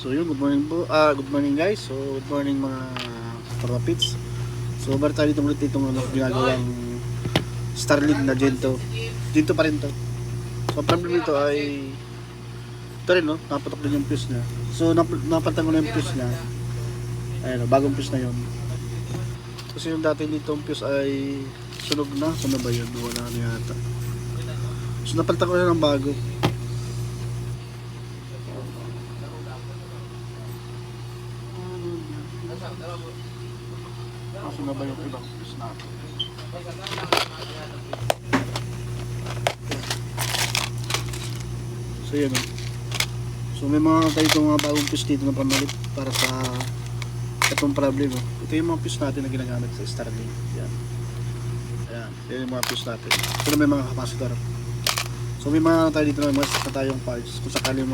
So yun, good morning po. Good morning guys. So good morning mga kapapits. So balik tayo dito ulit itong ginagawang Starlink na Gento. Gento pa rin to. So problem nito ay ito rin, no? Napatok din yung fuse niya. So napalitan ko na yung fuse niya. Ayun, bagong fuse na yun. Kasi yung dati dito yung fuse ay sunog na. Saan na ba yun? Wala na yata. So napalitan ko na ng bago. Kasi na ba yung ibang fuse natin? So yan o. So may mga tayo itong mga bagong fuse dito na pamalit para sa itong problem o. Ito yung mga fuse natin na ginagamit sa Starlink. Yan. Ayan. Yan yung mga fuse natin. Ito na may mga capacitor. So may mga tayo dito na mga na tayong parts. Kung sakali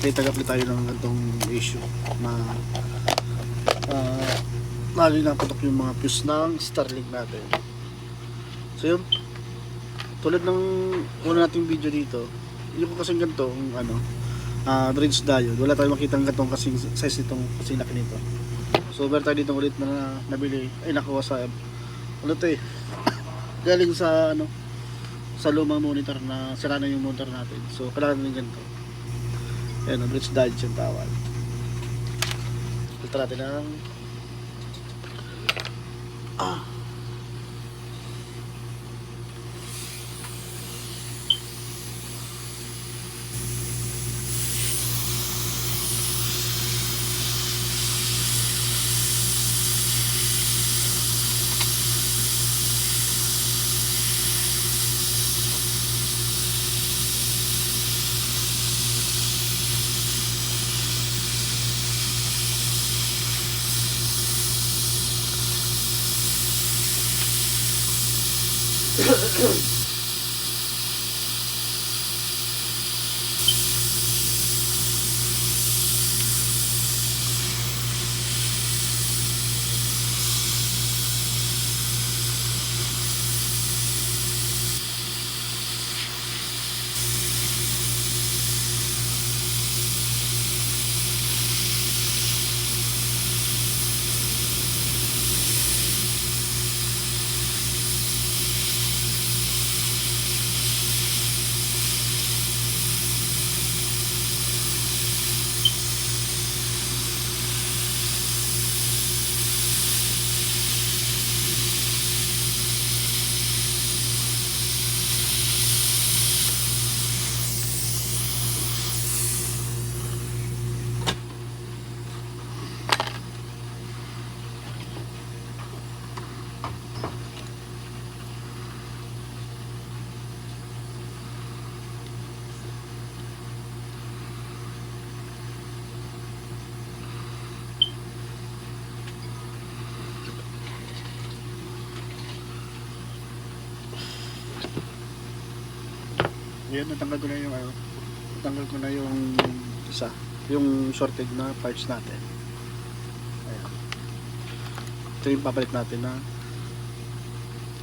tagapli tayo ng itong issue na lalo na patok yung mga fuse ng Starlink natin. So yun, tulad ng una nating video dito, yung kasing ganito, bridge diode, wala tayong makitang gantong kasing size nitong kasing laki nito. So meron tayo dito ulit na nabili, ay nakuha sa galing sa sa lumang monitor na sira na yung monitor natin. So kailangan natin ganito. Ayan, bridge diode yung tawag. Filter natin ng yan, natanggal ko na yung isa, yung shorted na parts natin. Ayan. Ito yung papalit natin na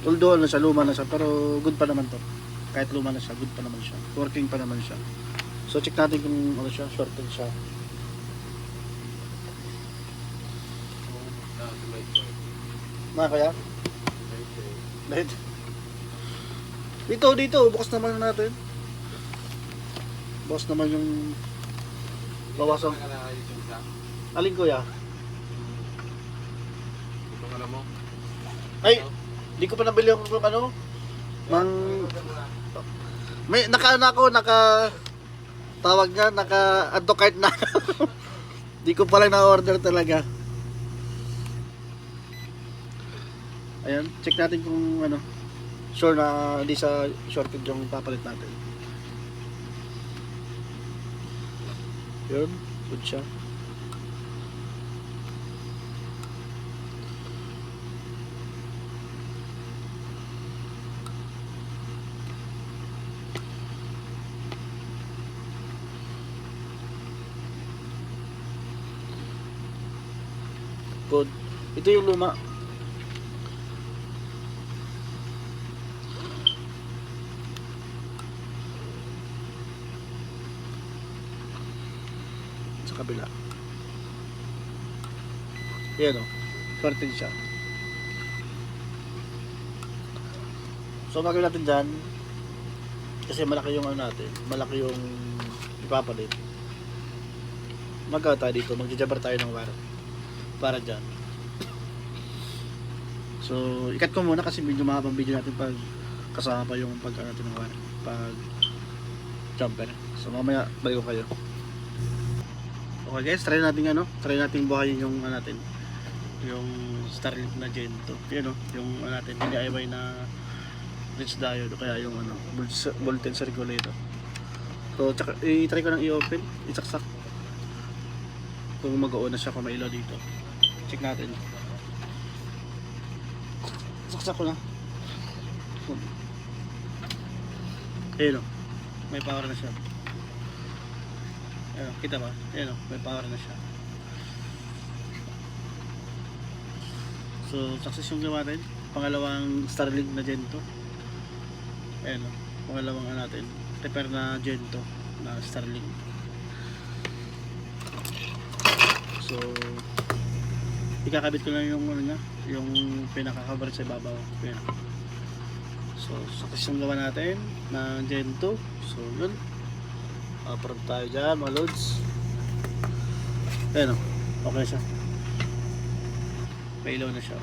although luma na siya, pero good pa naman to. Kahit luma na siya, good pa naman siya, working pa naman siya. So check natin kung siya, shorted siya. Kaya? Light. Dito, bukas naman natin. Bukas naman yung bawasan. Alin ko ya? Ito ka mo? Ay, di ko pa nabili yung may naka tawag niya, naka-add to cart na. Di ko pala na-order talaga. Ayan, check natin kung sure na hindi sa shorted yung papalit natin. Yun, good siya. Good. Ito yung luma. sa kabila. Yan o, sorted siya. So magawin natin dyan, kasi malaki yung ano natin, malaki yung ipapalit. Magkakaw tayo dito, magjajabar tayo ng wire para dyan. So ikat ko muna kasi medyo mahabang video natin pag kasama pa yung pag ano natin ng wire, pag jumper. So mamaya balik ko kayo. Okay guys, try natin buhayin yung ano natin, yung Starlink na Gen 2. Yun o, yung ano natin, DIY na bridge diode o kaya yung ano, voltage regulator. So tsaka i-try ko nang i-open, isaksak kung mag-on na siya, kung may ilaw dito. Check natin. Saksak ko na. Ayun o, may power na siya. Ayun, kita ba? Ayun o, may power na siya. So success yung gawa natin. Pangalawang Starlink na Gen 2. Ayan o, pangalawang natin, repair na Gen 2 na Starlink. So ikakabit ko lang yung ano niya, yung pinaka-cover sa ibabaw. Ayan. So success yung gawa natin na Gen 2. So yun, approve tayo dyan mga loads. Ayan o, okay siya, may ilaw na siya.